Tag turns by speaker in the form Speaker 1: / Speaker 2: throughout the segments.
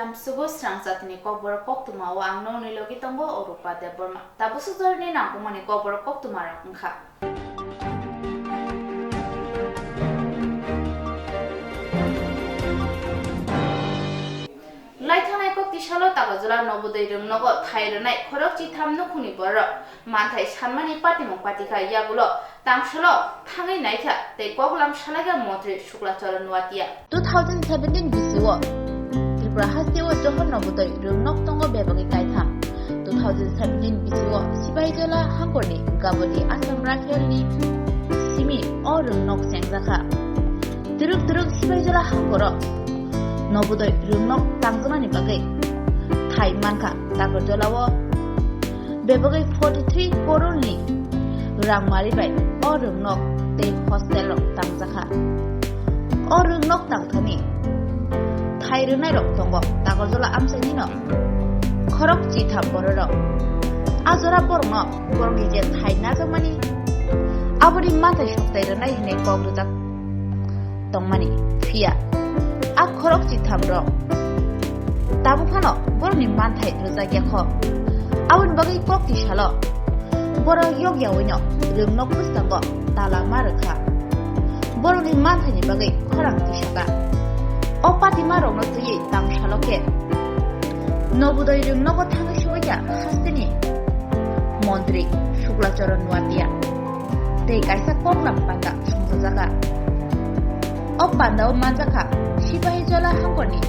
Speaker 1: Tamsugo Swrangchati ni Kokborok Koktwma o ang no nilogi tongo Orupa Deborma. Tapos utor ni nangkuma ni Kokborok Koktwma rakungka. Laithanai kokti shalo tagajula nobodai rungnogo thairnai khorokchi thamno khuni boro manthai sanmani patimok patika yagulo tangshalo thangai naikha tei koklam shalaga mantri Swrangchati nuatia 2017 bisiwo Tripura hastiwo johor nobodai rungnok tongo bebagi kaitham 2017 bisiwo Sibaijala hangkorni gabodi Assam Rakyalni simi o rungnok sengjaka duruk Sibaijala hangkoro Nobodai rungnok tangjamani bagai thai manka takorjolawo bebagai 43 crore ni rangmari bai o rungnok te hostel rok tangjaka o rungnok tangthani thai runai rok tongo takorjola amsaini no khorok chi tham borok azora borno borni je thai najamani abori mathai soktai runai hine kogrutak tongmani phia a khorok chi thamro tabu phano borni manthai rujagya kho awun bagai kokti shalo boro yogya wino rungnok pustango tala markha borni manthai ni bagai khorang ti shaka o pati maro no tuyi tang shaloke nobodai rungnok thang shuya hastini mantri Swrangchati nuatia tei kaisa koklam panda sungjaga o pandao manjaka Sibaijala hangkorni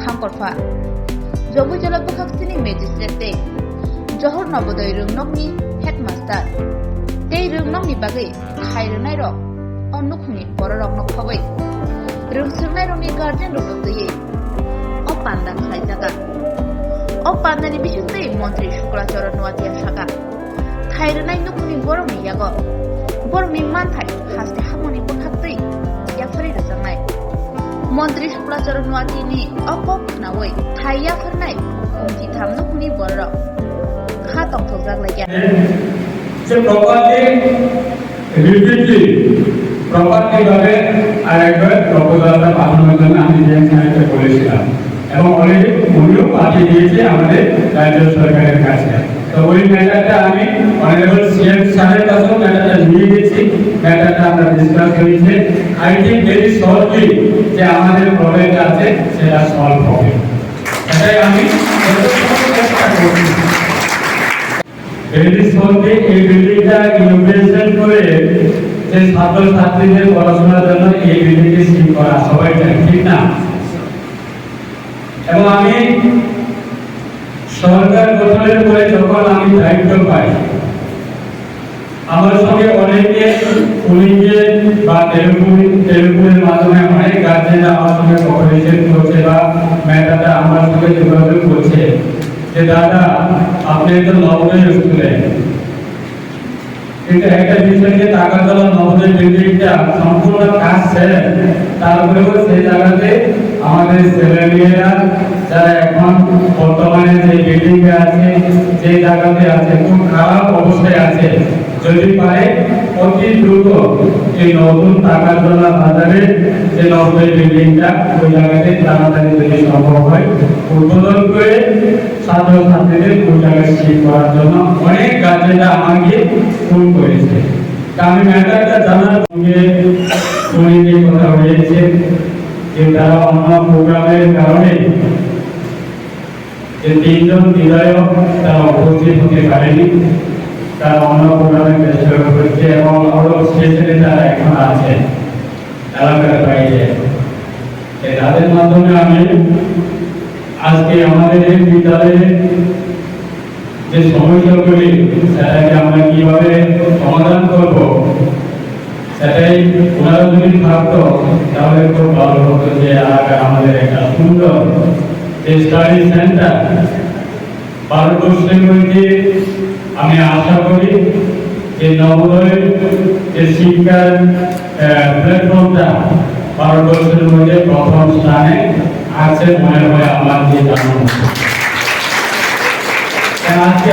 Speaker 1: hangkorfa Jobujala bukhaksini magistrate te Johor Nobodai rungnokni headmaster tei rungnokni bagai thairnai rok onnukhni bororok no khabai rungsurnai rokni guardian rok tei o panda khlaijaga o pandani bisungtei mantri Swrangchati nuatia saka thairnai nukhni borokni yago borokni manthai haste hamoni bukhaktei yakhari rajanai Mantri Swrangchati nuati ni okok nawai thaiya kharnai khongji thamno khuni borok kha tongthokjak laikya
Speaker 2: যে property repeatedly property ভাবে আরেকবার প্রপোজালটা পাঠানোর জন্য আমি যে বলেছিলাম এবং already উনিও পাঠিয়ে দিয়েছে আমাদের রাজ্য সরকারের কাছে তো ওই ম্যাটারটা আমি অনারেবল সিএম সাহেবের কাছেও ম্যাটারটা নিয়ে গেছি ম্যাটারটা আমরা ডিসকাস করেছি আই থিঙ্ক ভেরি শর্টলি যে আমাদের প্রবলেমটা আছে সেটা সলভ হবে এটাই আমি চেষ্টা করছি ভেরি শর্টলি এই বিল্ডিংটা ইনোভেশন করে যে ছাত্রছাত্রীদের পড়াশোনার জন্য এই বিল্ডিংকে শিফট করা সবাই চায় ঠিক না এবং আমি সরকার গঠনের পরে যখন আমি দায়িত্ব পাই আমার সঙ্গে অনেকে পুলিশে বা টেলিফোনের মাধ্যমে অনেক গার্জেনরা আমার সঙ্গে কোঅপারেশন করছে বা ম্যাটারটা আমার সঙ্গে যোগাযোগ করছে যে দাদা আপনি তো নবোদয় স্কুলে কিন্তু একটা বিষয়কে টাকাতলা নবোদয় বিল্ডিংটা সম্পূর্ণ কাজ ছেড়ে তারপরেও সেই জায়গাতে আমাদের ছেলেমেয়েরা যারা এখন বর্তমানে যে বিল্ডিং এ আছে যে জায়গাতে আছে খুব খারাপ অবস্থায় আছে যদি পারে অতি দ্রুত এই নতুন টাকাতলা বাজারে যে নবোদয় বিল্ডিংটা ওই জায়গাতে তাড়াতাড়ি যদি সম্ভব হয় উদ্বোধন করে ছাত্রছাত্রীদের ওই জায়গায় শিফট করার জন্য অনেক গার্জেনরা আমাকে ফোন করেছে আমি ম্যাটারটা জানার সঙ্গে ফোনে কথা হয়েছে যে তারা অন্য প্রোগ্রামের কারণে যে তিনজন বিধায়ক তারা উপস্থিত হতে পারেনি তারা অন্য প্রোগ্রামে ব্যস্ত হচ্ছে এবং আরো স্পেশালি তারা এখন আছে এলাকার বাইরে তাদের মাধ্যমে আমি আজকে আমাদের এই বিদ্যালয়ে যে সমস্যাগুলি সেটাকে আমরা কিভাবে সমাধান করব সেটাই ওনারা যদি থাকতো তাহলে খুব ভালো হতো যে এলাকায় আমাদের একটা সুন্দর স্টাডি সেন্টার ভারতবর্ষের মধ্যে আমি আশা করি যে নবোদয় যে শিক্ষার প্ল্যাটফর্মটা ভারতবর্ষের মধ্যে প্রথম স্থানে আছে মনে হয় আমার যে জানানো আজকে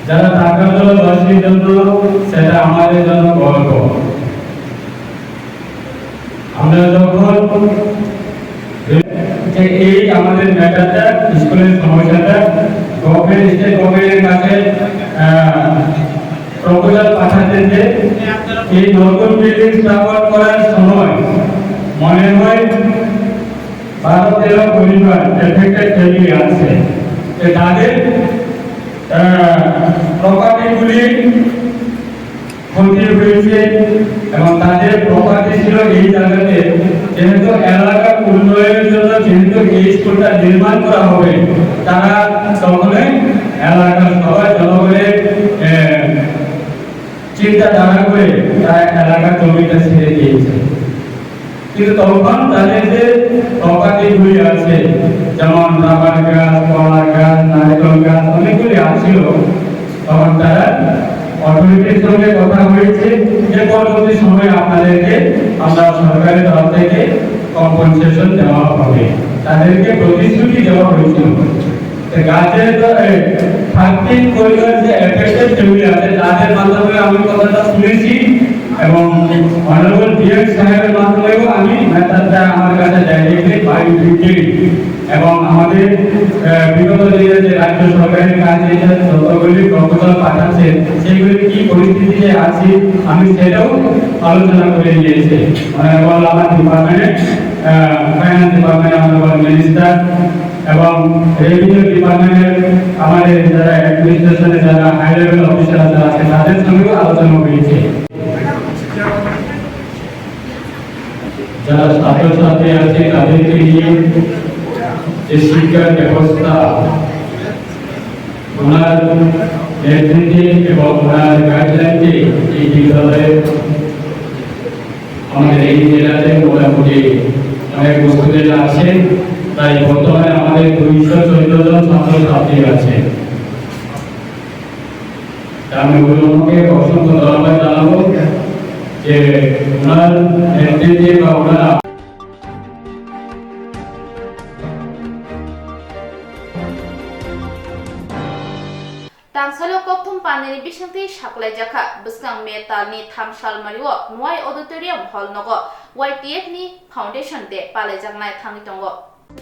Speaker 2: যারা টাকাতলাবাসীর জন্য সেটা আমাদের জন্য গর্ব আমরা যখন যে এই আমাদের ম্যাটারটা স্কুলের সমস্যাটা গভর্নমেন্টের কাছে প্রপোজাল পাঠাতেন যে এই নতুন বিল্ডিং স্থাপন করার সময় মনে হয় 12-13 পরিবার এফেক্টেড ফ্যামিলি আছে, তাদের প্রপার্টিগুলি ক্ষতি হয়েছে এবং তাদের প্রপার্টি ছিল এই জায়গাতে। যেহেতু এলাকা উন্নয়নের জন্য যেহেতু এই স্কুলটা নির্মাণ করা হবে, তারা তখনই এলাকার সবাই জনগণের চিন্তাধারা করে তারা এলাকার জমিটা ছেড়ে দিয়েছে। কিন্তু তখন তাদের যে প্রপার্টিগুলি আছে, যেমন রাবার গাছ, কলা গাছ, নারকেল গাছ অনেকগুলি আছিল, তখন তারা অথরিটির সঙ্গে কথা হয়েছে যে পরবর্তী সময়ে আপনাদেরকে আমরা সরকারের তরফ থেকে কম্পেনসেশন দেওয়া হবে। তাদেরকে প্রতিশ্রুতি দেওয়া হয়েছিল। গাছের 13 পরিবার যে এফেক্টেড ফ্যামিলি আছে তাদের মাধ্যমে আমি কথাটা শুনেছি এবং অনারেবল ডিএম সাহেবের মাধ্যমেও আমি মেটারটা আমার কাছে ডাইরেক্টলি পাই এবং আমাদের বিগত দিনে যে রাজ্য সরকারের কাছে যতগুলি প্রপোজাল পাঠাচ্ছে সেগুলি কি পরিস্থিতিতে আছে আমি সেটাও আলোচনা করে নিয়েছি। অনারেবল আমার department finance department honourable minister এবং রেভিনিউ ডিপার্টমেন্টের আমাদের যারা অ্যাডমিনিস্ট্রেশনে যারা হাই লেভেল অফিসার যারা আছে তাদের সঙ্গেও আলোচনা হয়েছে। যারা ছাত্রছাত্রী আছে তাদেরকে নিয়ে যে শিক্ষার ব্যবস্থা ওনার নেতৃত্বে এবং ওনার গাইডলাইনে এই বিদ্যালয়ে আমাদের এই জেলাতে মোটামুটি অনেক বস্তুদের আছে। তাই বর্তমানে আমাদের 214 জন ছাত্রছাত্রী আছে। আমি ওগুলোকে অসংখ্য ধন্যবাদ জানাবো যে ওনার নেতৃত্বে বা ওনার
Speaker 1: Tangsalo Koktum Panini Bishanti Shaklai Jaka Buskang Metal ni Thamsal Mariwo Nwai Auditorium Hall Nogo YTF ni Foundation de Palejangnai Thangitongo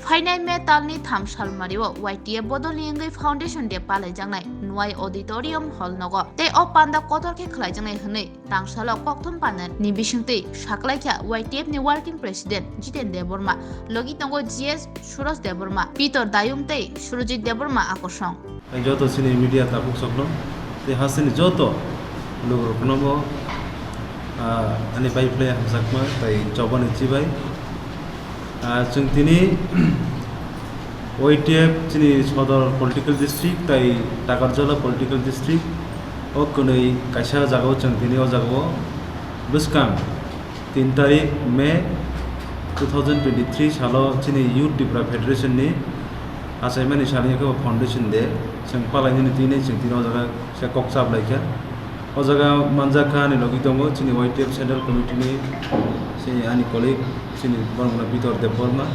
Speaker 1: Final Metal ni Thamsal Mariwo YTF Bodolingai Foundation de Palejangnai Nwai Auditorium Hall Nogo Te Opanda Kotor ke Khlaijangnai Hnei Tangsalo Koktum Panan ni Bishanti Shaklai Kya YTF ni Working President Jiten Deborma Logitongo GS Suros Deborma Peter Dayumte Surojit Deborma Akosong
Speaker 3: যত সিনে media তাপুক সকল তে হাসিনি যত লোক রকনম আনি বাইফলে হামসাকমা তাই চবানি চিবাই जों दिनै ওইটিএফ চিনি সদর পলিটিক্যাল ডিস্ট্রিক্ট তাই টাকারজলা পলিটিক্যাল ডিস্ট্রিক্ট ও কোनै কাইसा জায়গাयाव जों दिनै ও জায়গাयाव বুসকাং 3 তারিখ মে 2023 সাलाव চিনি ইউথ ডিপ্রা ফেডারেশনनि आसाइमानि सानिखौ फाउंडेशन दे जों पालायनि दिनै जों दिनाव जागा से कक्साब लायखा ओ जागा मानजाखा नि लगी दङ चिनि वाइटिएफ सेंट्रल कमिटिनि चिनि आनि कलिग चिनि बरमना बितर देबबर्मा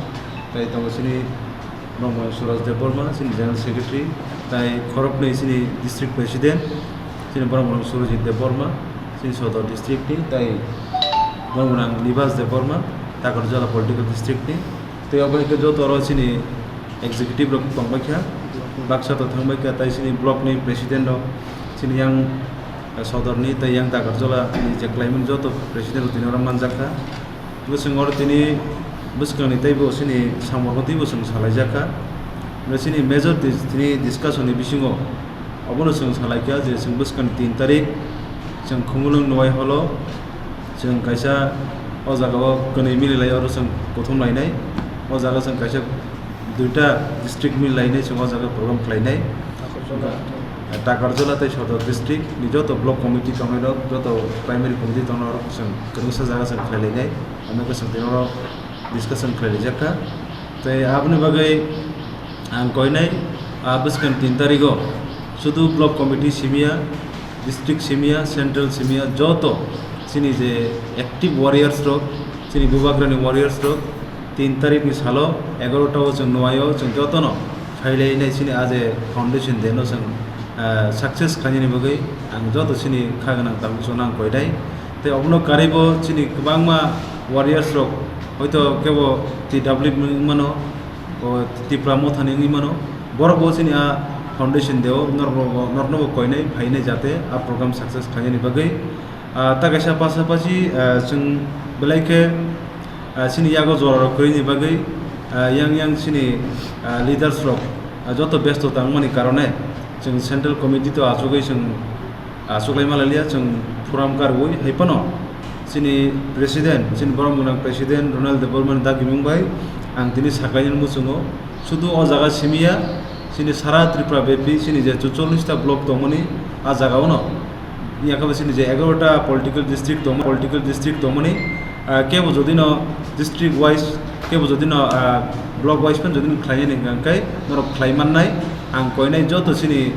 Speaker 3: ताई दङ चिनि ब्रह्म सुरज देबबर्मा चिनि जनरल सेक्रेटारि ताई खरबनै चिनि डिस्ट्रिक्ट प्रेसिडेंट चिनि ब्रह्म सुरजित देबबर्मा चिनि सदर डिस्ट्रिक्टनि ताई ब्रह्मना निवास देबबर्मा टाकरजला पलिटिकल डिस्ट्रिक्टनि ताई अबैके जो तर चिनि एग्जीक्यूटिव रक तंबाख्या बाक्सा तो थांबाख्या ताई सिनि ब्लॉक नि प्रेसिडेंट रक सिनि yang सदरनि ताई yang टाकरजला नि जे क्लाइमेट जो तो प्रेसिडेंट दिनरा मानजाखा बुसंगर तिनि बुसकांनि ताइबो सिनि सामरगति बुसं सालायजाखा सिनि मेजर तिनि डिस्कशन नि बिसिङो अबनो जों सालायखा जे जों बुसकांनि 3 तारिख जों खुंगुलुं नवाय हलो जों कायसा अ जागायाव गनै मिलिलाय आरो जों गथम लायनाय अ जागा जों कायसा दुईटा डिस्ट्रिक्ट मिलायनाय समाव जागा प्रग्राम खालायनाय टाकरजला ताई सदर डिस्ट्रिक्ट नि जत ब्लॉक कमिटी दङ जत प्राइमरी कमिटी दङ जों गोसा जागा जों खालायनाय आरो गोसों दिनाव डिस्कशन खालायजाखा ताई आपनि बागै आं कयनाय बुसकां 3 तारिखआव शुधु ब्लॉक कमिटी सिमिया डिस्ट्रिक्ट सिमिया सेंट्रल सिमिया जत चिनि जे एक्टिव वारियर्स रक चिनि बुबाग्रानि वारियर्स रक 3 तारिख नि सालाव 11टाव जों नवायाव जों जतन फाइलायनाय सिनि आजे फाउंडेशन देनो जों सक्सेस खानिनि बगै आं जत सिनि खागोनां तांसो नां कयदाय ते अबनो कारिबो सिनि गोबांमा वारियर्स रक हयतो केबो टिडब्ल्यू मनो tipra mo thani ngi mano borok bo sini a foundation deo nornobo koinai phainai jate a program success khaini bagai ta kaisa pasapachi chung belaike sini yago jora koini bagai yang sini leaders rok joto besto tangmani karone chung central committee to ajogai chung ajogai malalia chung forum karwoi haipano sini president sini borom gunang president Ronald Development da gimung bai ang tini sakayan musungo sudu o jaga simia sini sara tripura bepi sini je 44 ta block tomoni a jaga ono ইয়াকাবে sini je 11টা political district tomoni kebo jodino district wise kebo jodino block wise pen jodino khlai ni gangkai norok khlaiman nai ang koinai joto sini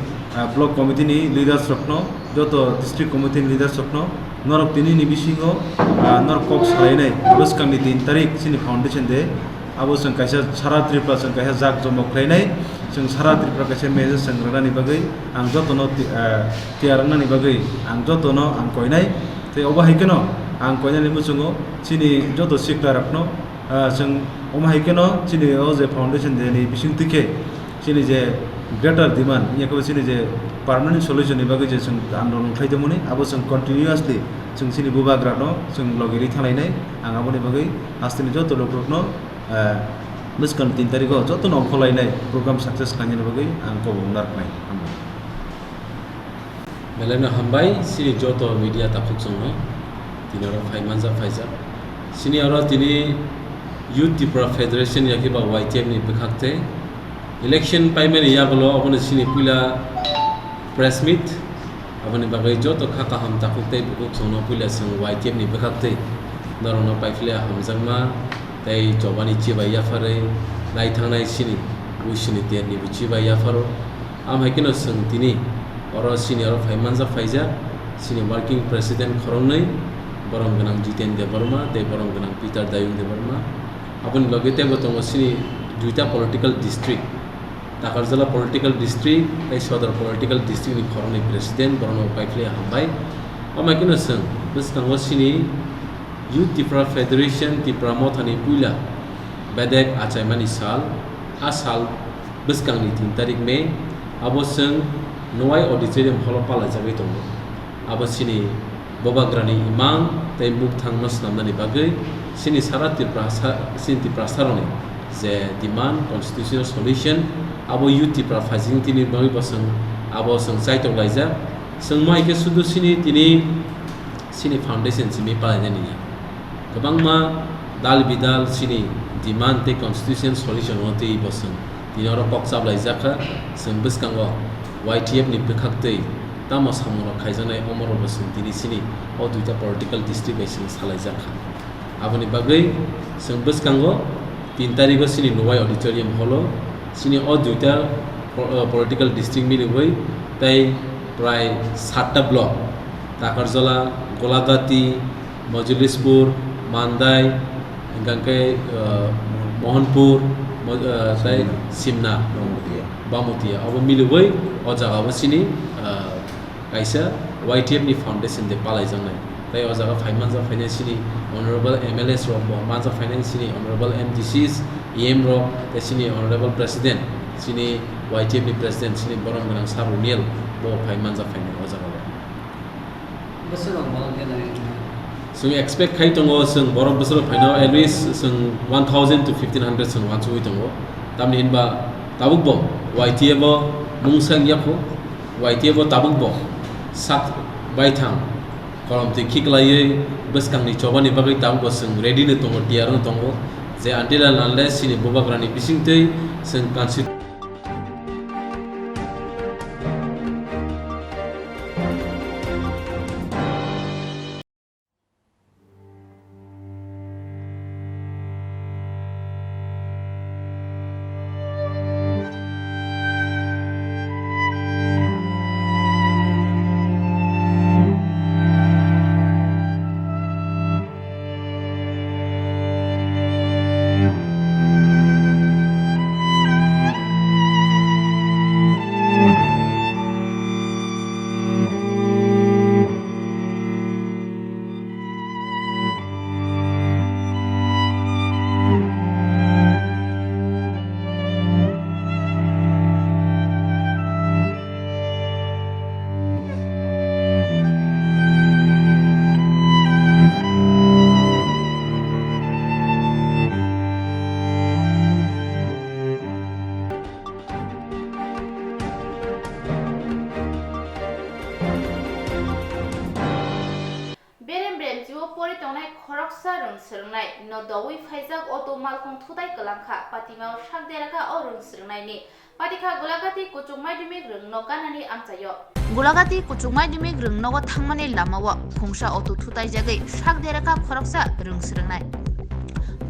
Speaker 3: block committee ni leaders rokno joto district committee ni leaders rokno norok tini ni bisingo norok kok salai buskang ni 3 tarik sini foundation de abo sing kaisa sara tripura sing kaisa jak jomok khlainai sing sara tripura kaisa meje sangrana ni bagai ang joto no tiarna ni bagai ang joto no ang koinai te oba haikeno ang koinai ni musungo sini joto sikla rakno sing oma haikeno sini o je foundation de ni bising tike sini je greater demand yakaba sini je permanent solution ni bagai je sing andolon khaidemoni abo sing continuously sing sini bubagra no sing logiri thalainai ang aboni bagai astini joto lokrokno Miskan 3 tariko joto no kholainai program success khaini bagai ang ko bundar nai
Speaker 4: melena hambai sini joto media tapuk songo tinoro phaimanza phaiza sini aro tini youth Tripura federation yakiba YTM ni bekhakte election paimeni yaglo abone sini pula press meet abone bagai joto khaka ham tapukte bukuk sono pula sang YTM ni bekhakte narono paifle hamjangma tai jobani chiba yafare nai thangnai sini usini te ni bichiba yafaro am hakino sang tini oro sini oro phaimanza phaiza sini working president khorongnai borong ganang Jiten de Burma de borong ganang Peter Dayung de Burma apun logete botongo sini duita political district Takarjala political district tai sodar political district ni khorongnai president borong paifle hambai am hakino sang bus kango sini Youth Tripura Federation Tripura Mothani Puila Bedek Achaimani Sal Asal Beskang ni 3 tarik Mei abo seng Nuai Auditorium Hall pala jagai tongo abo sini Bobagrani Imang tai Mukthang Mas namnani bagai sini sara Tripura sarone je demand constitutional solution abo Youth Tripura Fazing tini bagai baseng abo seng saitok laija seng mai ke sudu sini foundation simi pala jani Kabangma dal bidal sini demand te constitution solution hote boseng dinoro koksab lai jaka sing biskango YTF ni bekhakte tama samoro khaijana omoro boseng tini sini o duita political district bai sing salai jaka aboni bagai sing biskango 3 tariko sini Nuwai auditorium holo sini o duita political district mili hoi tai prai 7ta block Takarjala Golagati Majulispur Mandai gangkai Mohanpur sai Simna Bamutia abo miloi o jaga wasini kaisa YTF ni foundation de palai jangnai tai o jaga phaimanza finance ni honorable MLS ro manza finance ni honorable MDCs EM ro tai sini honorable president sini YTF ni president sini borom ganang saruniel bo phaimanza finance o jaga
Speaker 5: Besul malang dia
Speaker 4: So we expect kai tongo sung borom besar final at least sung 1000 to 1500 sung wanchu tongo tamni inba tabuk bo YTF bo mungsang yapo YTF bo tabuk bo sat bai thang kolam te khiklai bes kang ni chobani bagai tabuk bo sung ready ne tongo tiar no tongo je until unless sini bobagrani bising tei sung consider
Speaker 1: tongnae khoroksa rung srungnai no dawai phaijak auto malkhung thudai kalangkha patimao sakderaka o rung srungnai ni patikha gulagati kuchungmai dimik rung no ganani amchayo gulagati kuchungmai dimik rung no thangmani lamao phungsa auto thudai jagai sakderaka khoroksa rung srungnai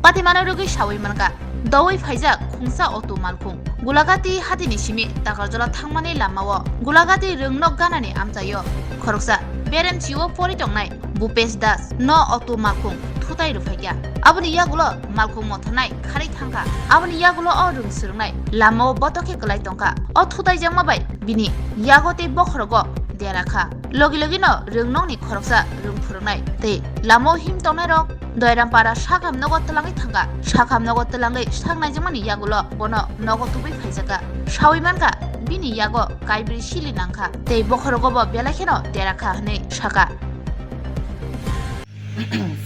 Speaker 1: patimano rugi sawai manka dawai phaijak khungsa auto malkhung gulagati hatini simi takarjola thangmani lamao gulagati rung no ganani amchayo khoroksa berem chiwo pori tongnai Bupesh Das no auto malkhung thudai rufaikya aboni yagulo malkhung mothanai khari thangka aboni yagulo o rung srungnai lamao botoke klai tongka o thudai jangma bai bini yagote bokhrogo derakha logi logi no rungnong ni khoroksa rung phurungnai te lamao him tongnai rok Doirampara sakam nogo telangai thangka sakam nogo telangai saknai jangmani yagulo bono nogo tubai phaijaka sawi manka bini yago kaibri sili nangkha te bokhrogo bo belakheno derakha hne saka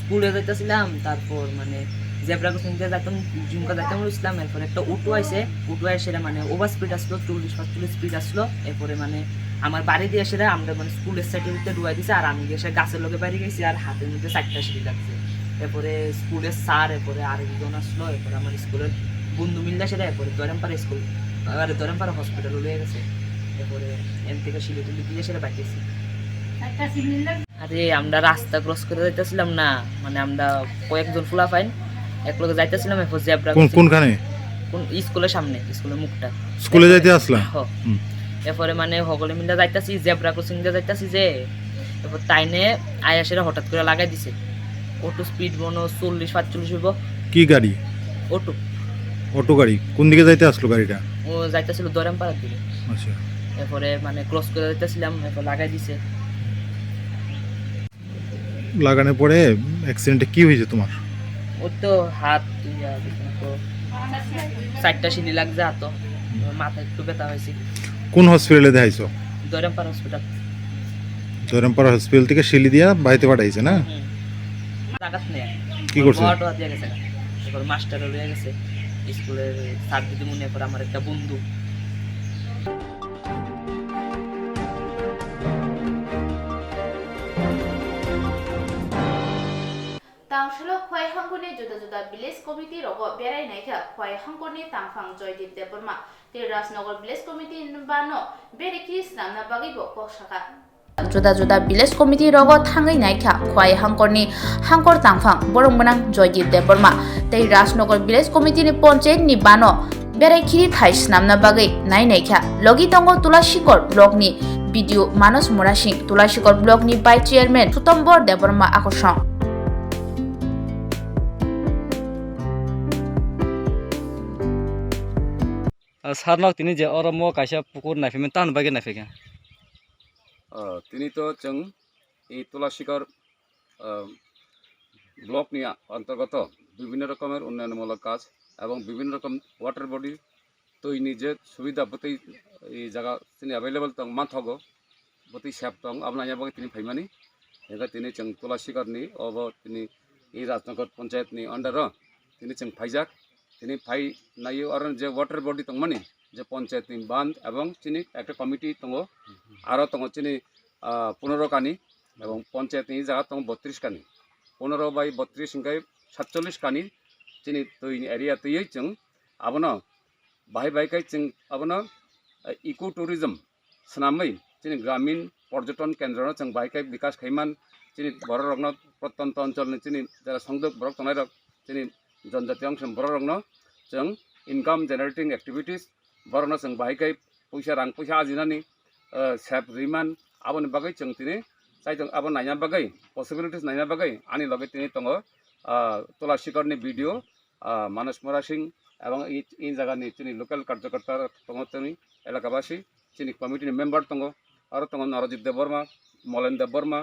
Speaker 6: স্কুলে যাইতেছিলাম তারপর মানে zebra ক্রসিংতে যাইতাম ঝুমকা যাইতাম ইসলাম এরপর একটা auto আইসে auto এসে মানে ওভার স্পিড আসলো 40-45 স্পিড আসলো এরপরে মানে আমার বাড়ি দিয়ে এসে আমরা মানে স্কুলের সাইডের ভিতরে ডুবাই দিছে আর আমি এসে গাছের লগে বাড়ি গেছি আর হাতের মধ্যে 4টা সিঁড়ি লাগছে এরপরে স্কুলের স্যার এরপরে আরেকজন আসলো এরপরে আমার স্কুলের বন্ধু মিললে সেটা এরপরে দরেমপাড়া স্কুল আর দরেমপাড়া হসপিটাল হয়ে গেছে এরপরে এম থেকে সিঁড়ি টুলি দিয়ে সেটা বাইকেছি আরে আমরা রাস্তা ক্রস করে যাইতেছিলাম না মানে আমরা কয়েকজন ফুলা ফাইন এক লগে যাইতেছিলাম এরপর জেব্রা
Speaker 7: কোনখানে
Speaker 6: কোন স্কুলের সামনে স্কুলের মুখটা
Speaker 7: স্কুলে যাইতে আসলাম
Speaker 6: এরপরে মানে সকলে মিলে যাইতাছি জেব্রা ক্রসিং দিয়ে যাইতাছি যে এরপর তাইনে আয়াসেরা হঠাৎ করে লাগাই দিছে অটো স্পিড মনো 40-45 হইব
Speaker 7: কি গাড়ি
Speaker 6: অটো
Speaker 7: অটো গাড়ি কোন দিকে যাইতে আসলো গাড়িটা
Speaker 6: ও যাইতাছিল দরেমপাড়ার দিকে
Speaker 7: আচ্ছা
Speaker 6: এরপরে মানে ক্রস করে যাইতাছিলাম এরপর লাগাই দিছে
Speaker 7: লাগানোর পরে অ্যাক্সিডেন্টে কি হয়েছে তোমার
Speaker 6: ওর তো হাত ইয়া তো 4টা সিঁড়ি লাগছে হাত মাথা একটু ব্যথা হয়েছে
Speaker 7: কোন হসপিটালে দেখাইছো
Speaker 6: দরেমপাড়া হসপিটাল
Speaker 7: জয়রামপাড়া হসপিটাল থেকে শিলি দিয়া বাড়িতে পাঠাইছে না
Speaker 6: লাগাত নেই
Speaker 7: কি করছে
Speaker 6: অটো দিয়ে গেছে এরপর মাস্টারও লয়ে গেছে স্কুলের স্যার দিদি মনে করে আমার একটা বন্ধু
Speaker 1: Tangshilo khwai hangkuni juda juda village committee rogo berai naikha khwai hangkuni tangphang Joydip Deborma te Rajnagar village committee bano beriki snamna bagi bo koksaka juda juda village committee rogo thangai naikha khwai hangkorni hangkor tangphang borongmanang Joydip Deborma te Rajnagar village committee ni panchayat ni bano berai khiri thai snamna bagi nai naikha logi tongo Tulashikor block ni video Manos Morasing Tulashikor block ni by chairman Sutombor Deborma akosong
Speaker 5: सारनाव तिनी जे और मो काशा पुकुर नाफे में तान बागे नाफे के
Speaker 8: তিনি তো जों এই তুলাশিকর ব্লক নিয়ে অন্তর্গত বিভিন্ন রকমের উন্নয়নমূলক কাজ এবং বিভিন্ন রকম ওয়াটার বডি তৈরি যে সুবিধা বতেই এই জায়গা তিনি অ্যাভেলেবল দं মানथगो বতেই सेफ दं আপনার তিনি ফাইমানি এগা তিনি जों তুলাশিকরনি অব তিনি এই রাজনগর পঞ্চায়েতনি আন্ডার তিনি जों ফাইজাক তিনি ফাই নাইও আর যে ওয়াটার বডি দंमानि যে পঞ্চায়েতনি বান্ধ এবং তিনি একটা কমিটি দङ আরো দङ তিনি 15 কানি এবং পঞ্চায়েতনি জায়গা দङ 32 কানি 15/32 হিংগাই 47 কানি তিনি তৈরি এরিয়া তৈরি जों আবনো বাহাই বাহাই जों আবনো ইকো ট্যুরিজম স্নাमै তিনি গ্রামীণ পর্যটন কেন্দ্র जों বাহাই বিকাশ খাইমান তিনি বড় রগ্ন প্রত্যন্ত অঞ্চলনি তিনি যারা সংযোগ বরক তনাই রক তিনি जनजाति अंश बररंगनो जों इनकाम जेनारेटिंग एक्टिविटीज बरनो जों बाहाय पैसा रां पैसा आजिनानि सेफ रिमान आबनि बागै जों तिनि साइजों आबन नायना बागै पसिबिलिटीज नायना बागै आनि लगे तिनि दङ तुलाशिकरनि भिडिओ मानस मोरासिं एवं इन जायगानि तिनि लोकल कार्यकर्ता दङ तिनि एलाकाबासी तिनि कमिटिनि मेम्बार दङ आरो दङ नरजित देबबर्मा मलेन देबबर्मा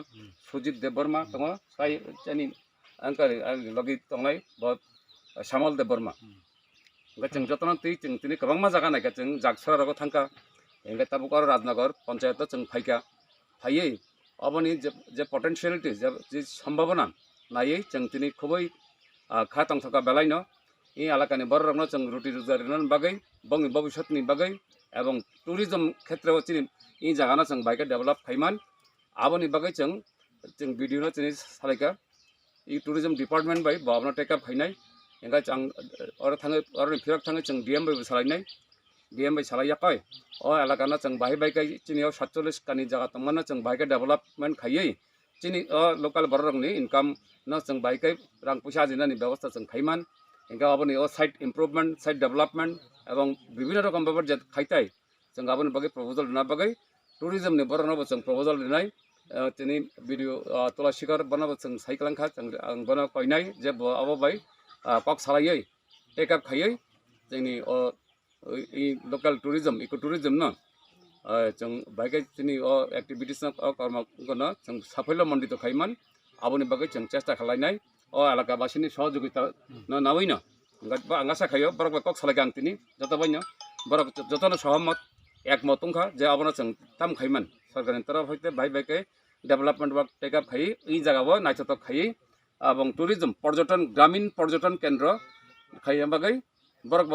Speaker 8: सुजित देबबर्मा दङ साइ तिनि अंकारि लगे दंनाय बहुत श्यामल देबबर्मा जों जतन जों तिनि गोबां जायगा नायगा जों जागसराराव थांका एंगे ताबुक आरो राजनगर पंचायत जों फाइका फाइयै अबनि जे पटेंशियलिटी जे सम्भावना नायै जों तिनि खुबै खातंग थका बेलायनो इ एलाकानि बररंनो जों रुटि रुजारिनि बागै बंनि भबिष्यतनि बागै एवं टुरिज्म क्षेत्रआव तिनि इ जायगाना जों बाइक डेभलप खाइमान आबनि बागै जों भिडिअ तिनि सालायका tourism department bai bawna take up khainai engka chang ora thangai ora phirak thangai chang DM bai salainai DM bai salai yakai o elakana chang bai bai kai chini 47 kani jaga tangmana chang bai ka development khaiei chini local borok ni income na chang bai kai rang puisa jina ni ব্যবস্থা chang khaiman engka aboni o site improvement site development ebong bibhinno rokom babar je khaitai chang aboni bagai proposal na bagai tourism ni borok no chang proposal dinai tini video tola shikar banabo chang cycling kha chang bana koinai je abo bai kok salaiei take up khaiei chini local tourism ecotourism no chang bai kai chini activities na karma gona chang saphelo mandito khaiman aboni bagai chang chesta khlainai elaka basini সহযোগিতা na nawina ngasa khayo borok kok salagang tini joto baino borok jotono সহমত একমত tungkha je abona chang tam khaiman সরকারের তরফ হইতে ভাই ভাইকে development work take up খাই এই জায়গাও নাইচতক খাই এবং ট্যুরিজম পর্যটন গ্রামীণ পর্যটন কেন্দ্র খাই বাগৈ বরক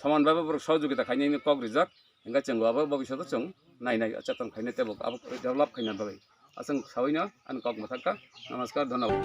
Speaker 8: সমানভাবে বরক সহযোগিতা খাইনি কক রিজার্ভ এঙ্গা চেঙ্গাবো ভবিষ্যৎ চং নাইনাই চাতং খাইনে তেব আবো ডেভেলপ খাইনা বাগৈ আসং সাউইনা আন কক মাথাকা নমস্কার ধন্যবাদ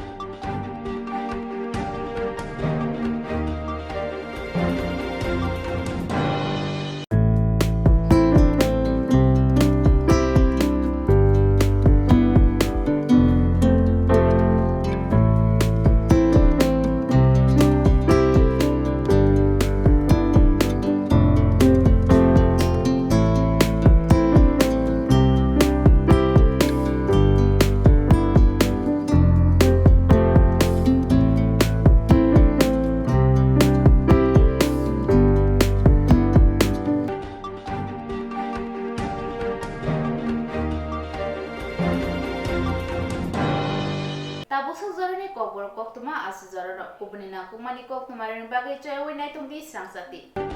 Speaker 1: Tabusok zoroni Kokborok Koktwma asu zororo kubni na kumani Koktwma rin bagay choy oy nai tungdi Swrangchati.